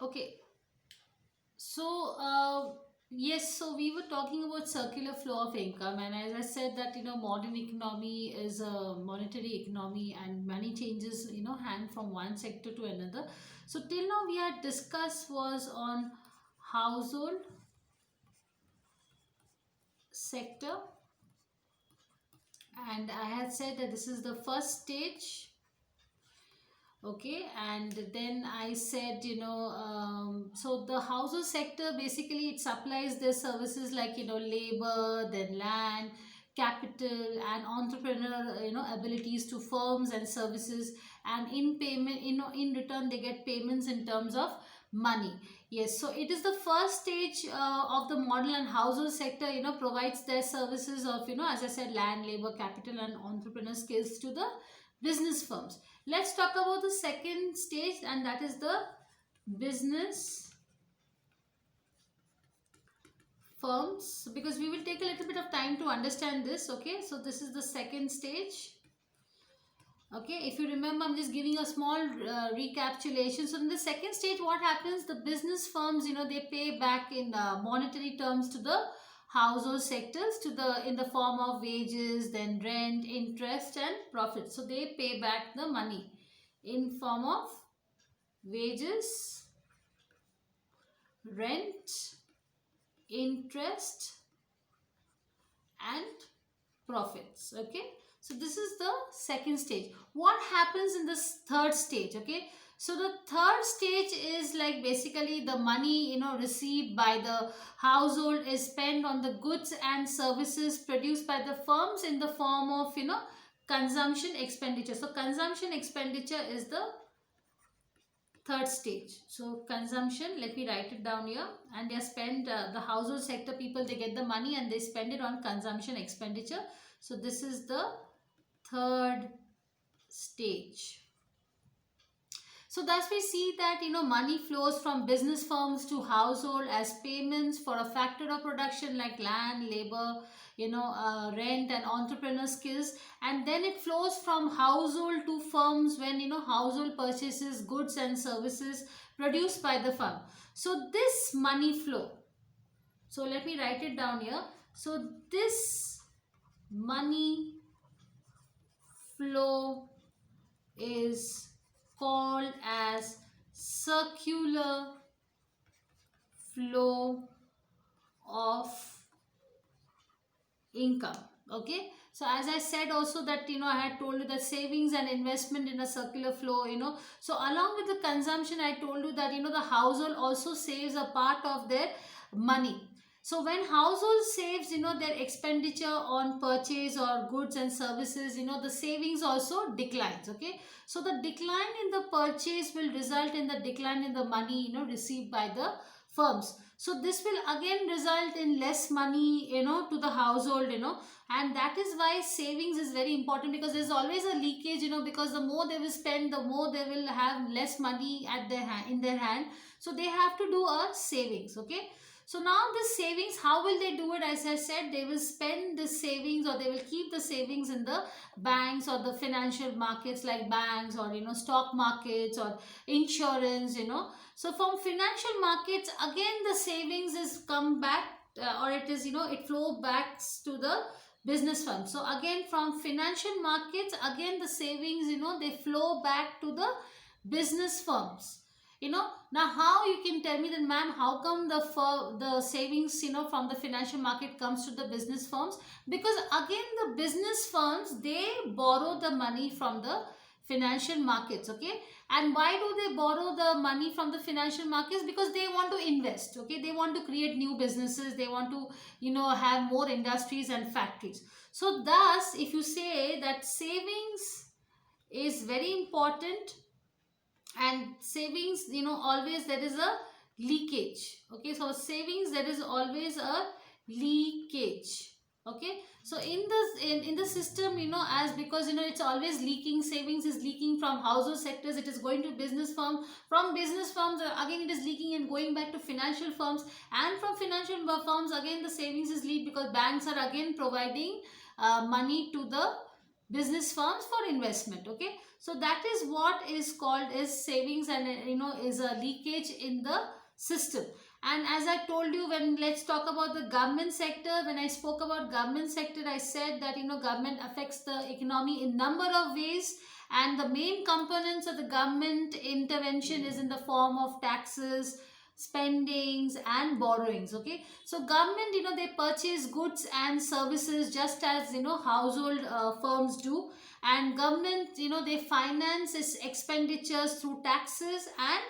Okay, so yes, so we were talking about circular flow of income, and as I said that modern economy is a monetary economy, and money changes hand from one sector to another. So till now we had discussed was on household sector, and I had said that this is the first stage. Okay, and then I said, so the household sector basically it supplies their services like labor, then land, capital, and entrepreneur abilities to firms and services, and in payment, in return they get payments in terms of money. Yes, so it is the first stage of the model, and household sector provides their services of as I said, land, labor, capital, and entrepreneur skills to the business firms. Let's talk about the second stage, and that is the business firms, because we will take a little bit of time to understand this. Okay, so this is the second stage. Okay, if you remember, I'm just giving a small recapitulation. So in the second stage, what happens? The business firms, they pay back in monetary terms to the household sectors, to the in the form of wages, then rent, interest, and profit. So they pay back the money in form of wages, rent, interest, and profits. Okay, so this is the second stage. What happens in this third stage? Okay, so the third stage is like basically the money received by the household is spent on the goods and services produced by the firms in the form of consumption expenditure. So consumption expenditure is the third stage. So consumption, let me write it down here, and they spend the household sector people, they get the money and they spend it on consumption expenditure. So this is the third stage. So thus we see that money flows from business firms to household as payments for a factor of production like land, labor, rent, and entrepreneur skills, and then it flows from household to firms when household purchases goods and services produced by the firm. So this money flow. So let me write it down here. So this money flow is called as circular flow of income. Okay, so as I said also that I had told you that savings and investment in a circular flow, so along with the consumption I told you that the household also saves a part of their money. So when household saves their expenditure on purchase or goods and services, the savings also declines. Okay, so the decline in the purchase will result in the decline in the money received by the firms. So this will again result in less money to the household, and that is why savings is very important, because there's always a leakage, because the more they will spend, the more they will have less money at their hand, in their hand. So they have to do a savings. Okay, so now this savings, how will they do it? As I said, they will spend the savings, or they will keep the savings in the banks or the financial markets like banks, or stock markets, or insurance. So from financial markets, again the savings is come back, or it is it flow back to the business fund. So again from financial markets, again the savings they flow back to the business firms. Now how you can tell me that, ma'am, how come the savings from the financial market comes to the business firms? Because again the business firms, they borrow the money from the financial markets. Okay, and why do they borrow the money from the financial markets? Because they want to invest. Okay, they want to create new businesses, they want to have more industries and factories. So thus if you say that savings is very important, and savings always there is a leakage. Okay, so savings there is always a leakage. Okay, so in the system, as because it's always leaking, savings is leaking from household sectors, it is going to business firm, from business firms again it is leaking and going back to financial firms, and from financial firms again the savings is leak, because banks are again providing money to the business firms for investment. Okay, so that is what is called as savings, and is a leakage in the system. And as I told you, when let's talk about the government sector, when I spoke about government sector, I said that government affects the economy in number of ways, and the main components of the government intervention is in the form of taxes, spendings and borrowings. Okay, so government, they purchase goods and services just as household firms do, and government, they finance its expenditures through taxes and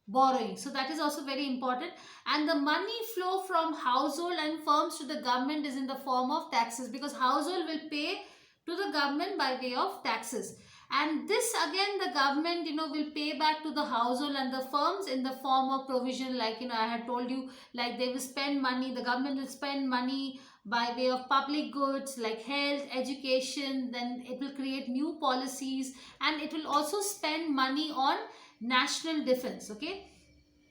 borrowing. So that is also very important. And the money flow from household and firms to the government is in the form of taxes, because household will pay to the government by way of taxes, and this again the government will pay back to the household and the firms in the form of provision, like I had told you, like they will spend money, the government will spend money by way of public goods like health, education, then it will create new policies, and it will also spend money on national defense. Okay,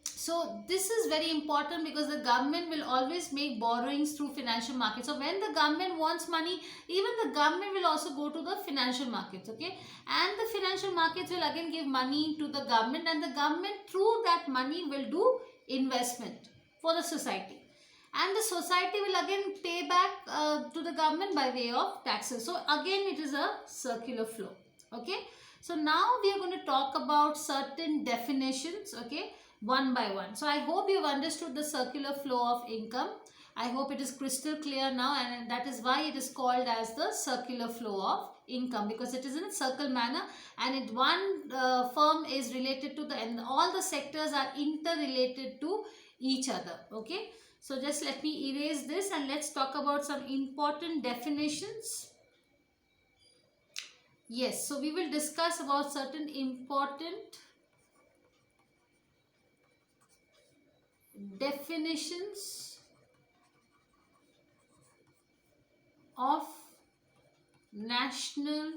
so this is very important, because the government will always make borrowings through financial markets. So when the government wants money, even the government will also go to the financial markets. Okay, and the financial markets will again give money to the government, and the government through that money will do investment for the society, and the society will again pay back to the government by way of taxes. So again it is a circular flow. Okay, so now we are going to talk about certain definitions, okay, one by one. So I hope you've understood the circular flow of income. I hope it is crystal clear now, and that is why it is called as the circular flow of income, because it is in a circle manner, and it one firm is related to the, and all the sectors are interrelated to each other. Okay, so just let me erase this and let's talk about some important definitions. Yes, so we will discuss about certain important definitions of national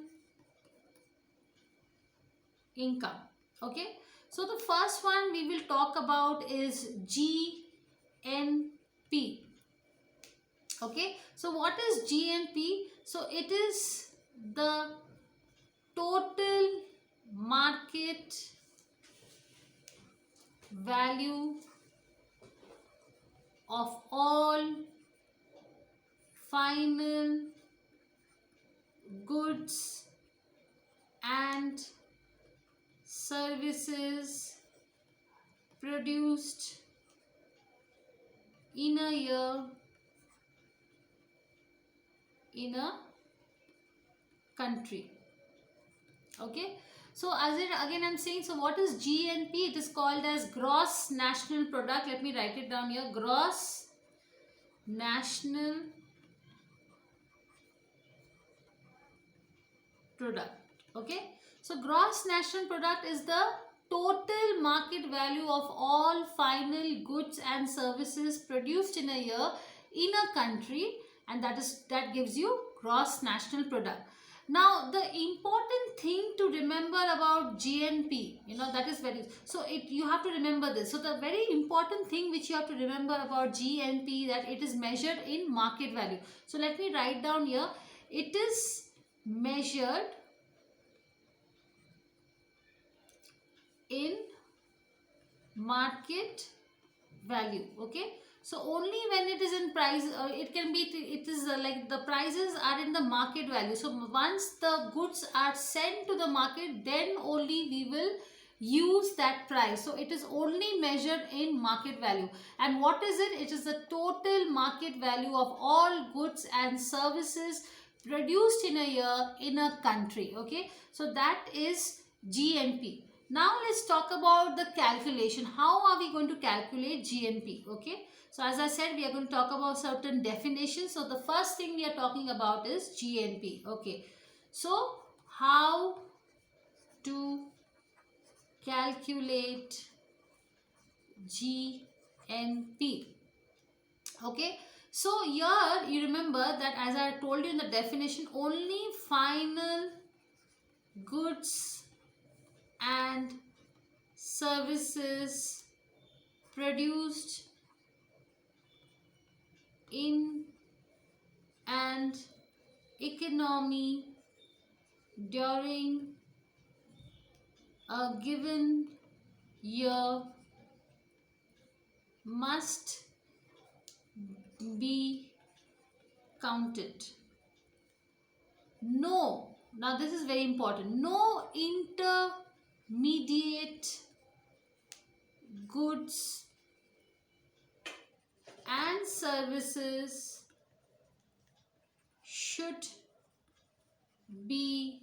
income. Okay, so the first one we will talk about is GNP. Okay, so what is GNP? So it is the total market value of all final goods and services produced in a year in a country. Okay, so as it again I'm saying, so what is GNP? It is called as gross national product. Let me write it down here. Gross national product. Okay, so gross national product is the total market value of all final goods and services produced in a year in a country, and that gives you gross national product. Now the important thing to remember about GNP, that is very, so you have to remember this. So the very important thing which you have to remember about GNP, that it is measured in market value. So let me write down here, it is measured in market value. Okay, so only when it is in price, it can be, it is like the prices are in the market value. So once the goods are sent to the market, then only we will use that price. So it is only measured in market value. And what is it? It is the total market value of all goods and services produced in a year in a country. Okay, so that is GNP. Now let's talk about the calculation. How are we going to calculate GNP? Okay, so as I said, we are going to talk about certain definitions. So the first thing we are talking about is GNP. Okay, so how to calculate GNP? Okay, so here you remember that as I told you in the definition, only final goods and services produced in an economy during a given year must be counted. No, now this is very important. No intermediate goods and services should be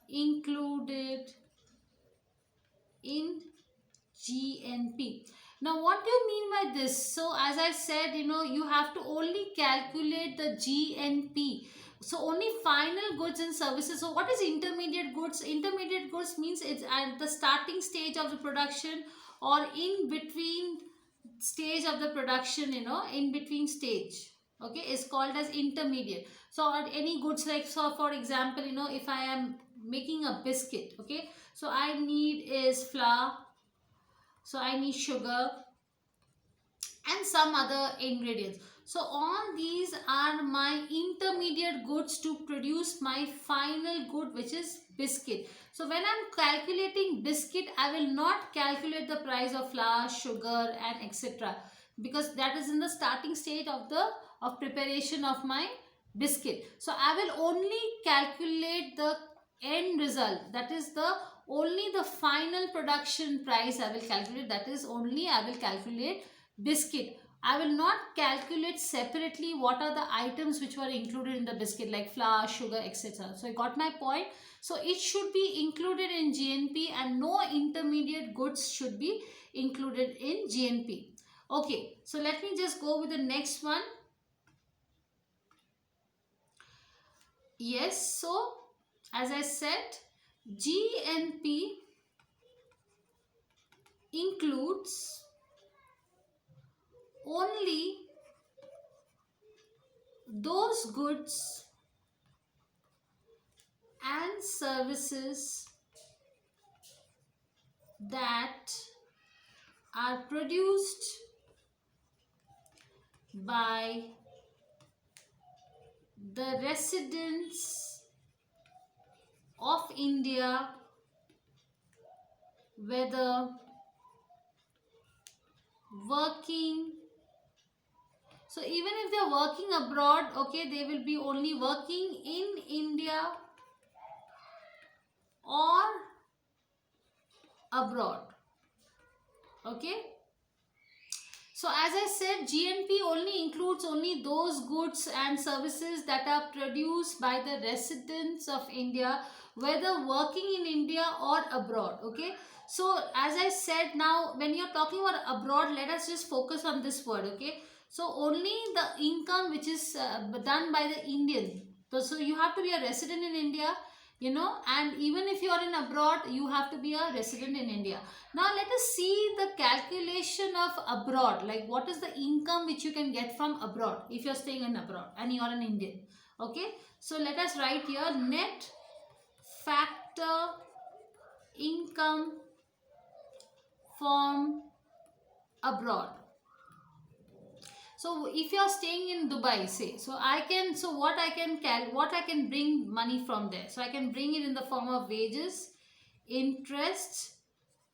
included in GNP. Now, what do you mean by this? So, as I said, you have to only calculate the GNP. So, only final goods and services. So, what is intermediate goods? Intermediate goods means it's at the starting stage of the production or in between stage of the production, in between stage. Okay, is called as intermediate. So, any goods like, so for example, if I am making a biscuit, okay, so I need is flour, so I need sugar and some other ingredients. So all these are my intermediate goods to produce my final good, which is biscuit. So when I'm calculating biscuit, I will not calculate the price of flour, sugar and etc. because that is in the starting stage of the preparation of my biscuit. So I will only calculate the end result, that is the only the final production price I will calculate, that is only I will calculate biscuit. I will not calculate separately what are the items which were included in the biscuit like flour, sugar, etc. So I got my point. So it should be included in GNP and no intermediate goods should be included in GNP. Okay, so let me just go with the next one. Yes, so as I said, GNP includes only those goods and services that are produced by the residents of India, whether working, so even if they are working abroad, okay, they will be only working in India or abroad. Okay, so as I said, GNP only includes only those goods and services that are produced by the residents of India, whether working in India or abroad. Okay, so as I said, now when you're talking about abroad, let us just focus on this word. Okay, so only the income which is done by the Indian. So you have to be a resident in India, and even if you are in abroad, you have to be a resident in India. Now let us see the calculation of abroad, like what is the income which you can get from abroad if you are staying in abroad and you are an Indian. Okay, so let us write here net factor income from abroad. So if you are staying in Dubai, say, so what I can bring money from there. So I can bring it in the form of wages, interest,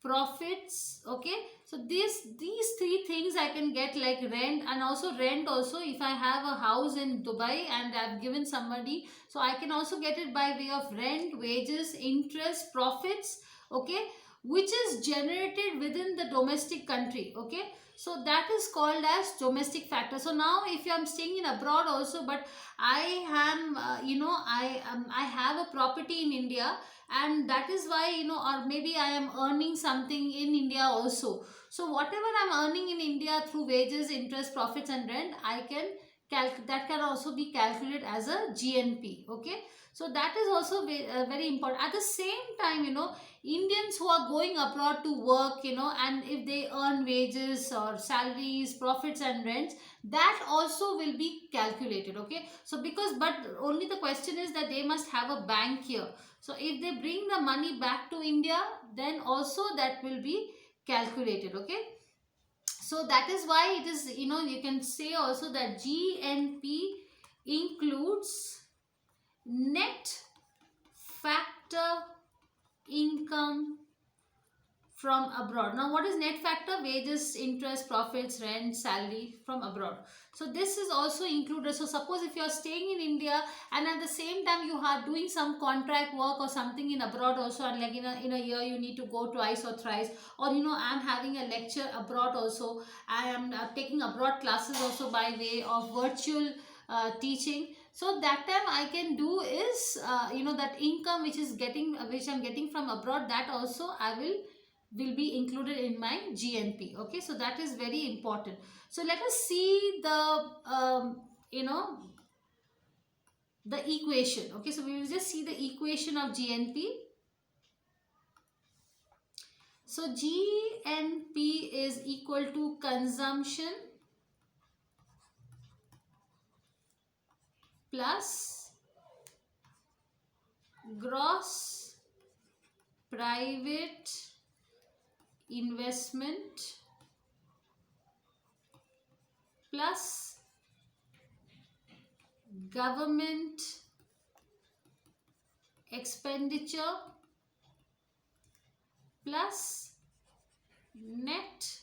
profits. Okay, so these three things I can get, like rent, and also rent also, if I have a house in Dubai and I've given somebody, so I can also get it by way of rent, wages, interest, profits. Okay, which is generated within the domestic country. Okay, so that is called as domestic factor. So now if I'm staying in abroad also, but I am I have a property in India, and that is why, or maybe I am earning something in India also. So whatever I'm earning in India through wages, interest, profits and rent, I can that can also be calculated as a GNP. Okay, so that is also very important. At the same time, Indians who are going abroad to work, and if they earn wages or salaries, profits and rents, that also will be calculated. Okay, so but only the question is that they must have a bank here. So if they bring the money back to India, then also that will be calculated. Okay, so that is why it is, you can say also that GNP includes net factor income from abroad. Now, what is net factor? Wages, interest, profits, rent, salary from abroad. So this is also included. So suppose if you are staying in India and at the same time you are doing some contract work or something in abroad also, and like in a year you need to go twice or thrice, or I am having a lecture abroad also, I am taking abroad classes also by way of virtual teaching. So that time I can do is that income which I'm getting from abroad, that also I will be included in my GNP. Okay, so that is very important. So let us see the equation. Okay, so we will just see the equation of GNP. So GNP is equal to consumption plus gross private investment plus government expenditure plus net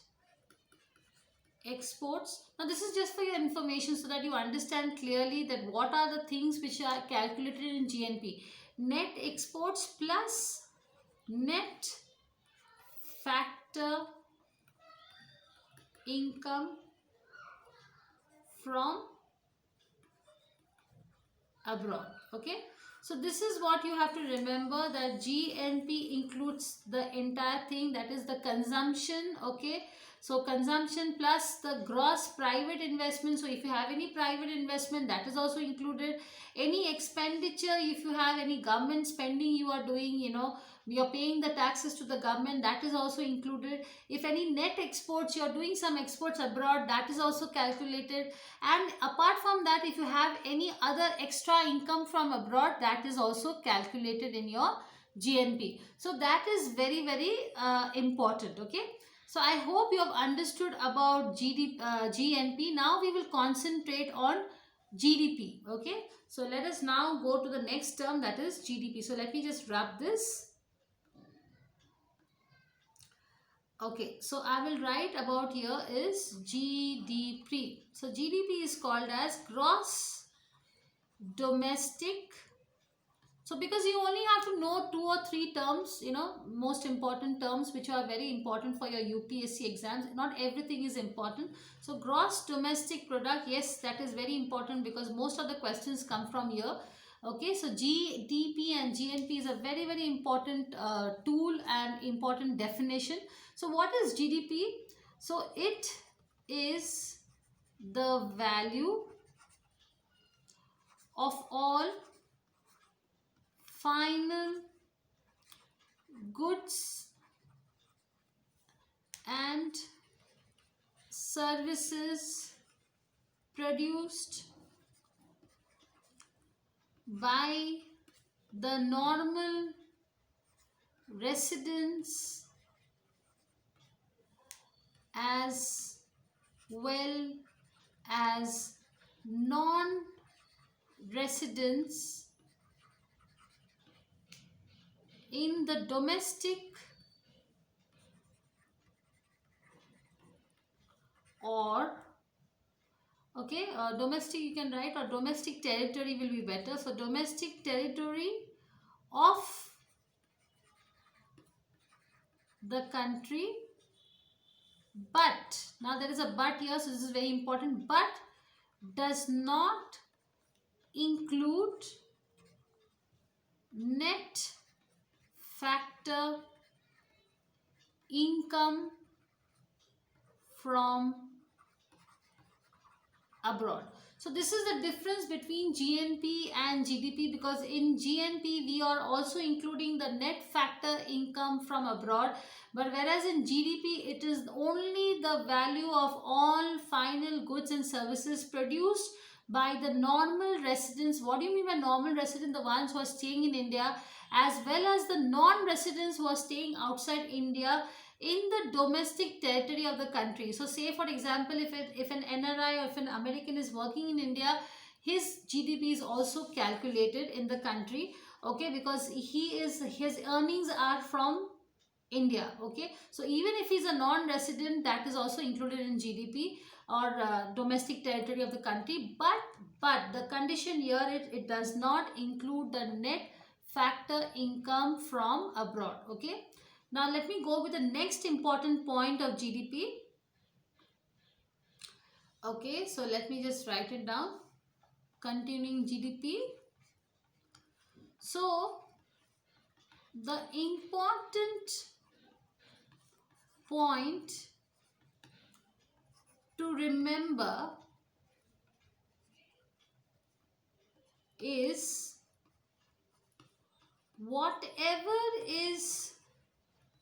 exports. Now this is just for your information so that you understand clearly that what are the things which are calculated in GNP. Net exports plus net factor income from abroad. Okay, so this is what you have to remember, that GNP includes the entire thing, that is the consumption. Okay, so consumption plus the gross private investment. So if you have any private investment, that is also included. Any expenditure, if you have any government spending you are doing, you're paying the taxes to the government, that is also included. If any net exports, you're doing some exports abroad, that is also calculated. And apart from that, if you have any other extra income from abroad, that is also calculated in your GNP. So that is very, very important. Okay, so I hope you have understood about GNP. Now we will concentrate on GDP. Okay, so let us now go to the next term, that is GDP. So let me just wrap this. Okay, so I will write about here is GDP. So GDP is called as gross domestic. So because you only have to know 2 or 3 terms, most important terms which are very important for your UPSC exams. Not everything is important. So gross domestic product, yes, that is very important because most of the questions come from here. Okay, so GDP and GNP is a very, very important tool and important definition. So what is GDP? So it is the value of all final goods and services produced by the normal residents as well as non-residents in the domestic or domestic you can write, or domestic territory will be better. So domestic territory of the country, but now there is a but here, so this is very important, but does not include net factor income from abroad. So this is the difference between GNP and GDP, because in GNP we are also including the net factor income from abroad, but whereas in GDP it is only the value of all final goods and services produced by the normal residents. What do you mean by normal residents? The ones who are staying in India, as well as the non-residents who are staying outside India in the domestic territory of the country. So say for example, if an NRI or if an American is working in India, his GDP is also calculated in the country. okay, because his earnings are from India. Okay, so even if he's a non-resident, that is also included in GDP, or domestic territory of the country. But the condition here, it does not include the net factor income from abroad. Okay, now let me go with the next important point of GDP. Okay, so let me just write it down. Continuing GDP. So the important point to remember is whatever is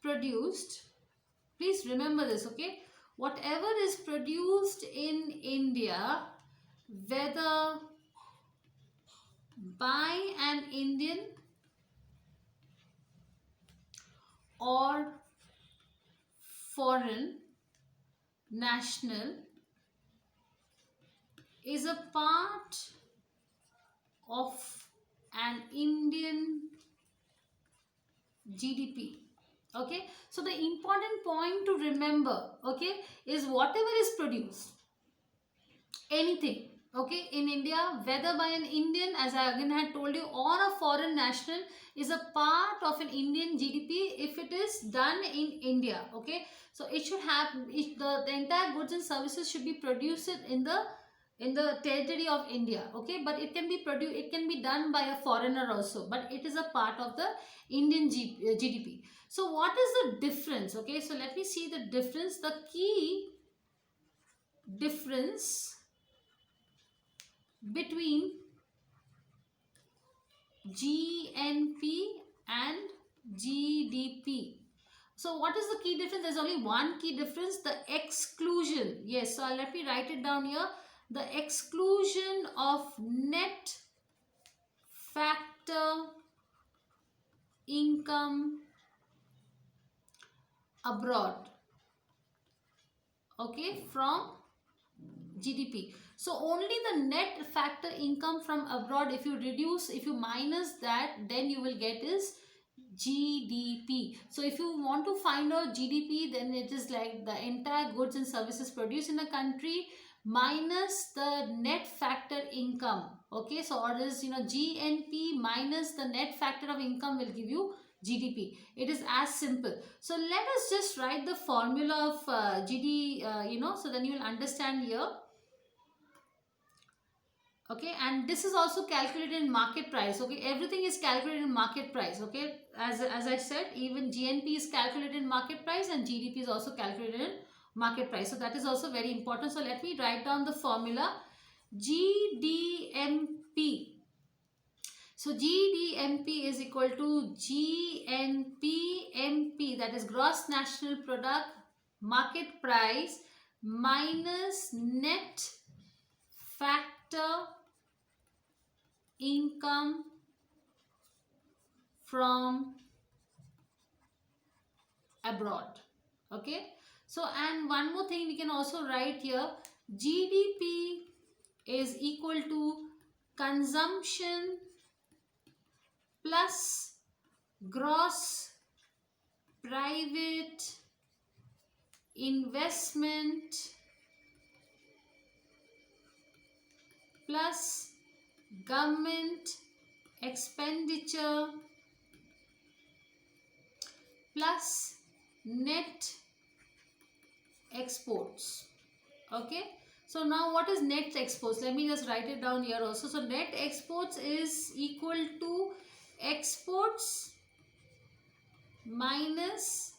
produced, please remember this, okay, whatever is produced in India, whether by an Indian or foreign national, is a part of an Indian GDP. Okay, so the important point to remember, okay, is whatever is produced, anything, okay, in India, whether by an Indian, as I again had told you, or a foreign national, is a part of an Indian GDP if it is done in India. Okay, so it should have the entire goods and services should be produced in the territory of India. Okay, but it can be produced, it can be done by a foreigner also, but it is a part of the Indian GDP. So what is the difference? Okay, so let me see the difference. The key difference between GNP and GDP. So what is the key difference? There's only one key difference, the exclusion. Yes, so let me write it down here. The exclusion of net factor income abroad, okay, from GDP. So only the net factor income from abroad, if you minus that, then you will get is GDP. So if you want to find out GDP, then it is like the entire goods and services produced in a country minus the net factor income. Okay, so or is GNP minus the net factor of income will give you GDP. It is as simple. So let us just write the formula of GD, so then you will understand here. Okay, and this is also calculated in market price. Okay, everything is calculated in market price. Okay, as I said, even GNP is calculated in market price and GDP is also calculated in market price. So that is also very important. So let me write down the formula. GDMP. So GDMP is equal to GNPMP, that is gross national product market price minus net factor income from abroad. Okay, so and one more thing we can also write here, GDP is equal to consumption plus gross private investment plus government expenditure plus net exports. Okay, so now what is net exports? Let me just write it down here also. So net exports is equal to exports minus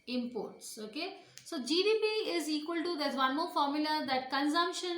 imports. Okay, so GDP is equal to, there's one more formula, that consumption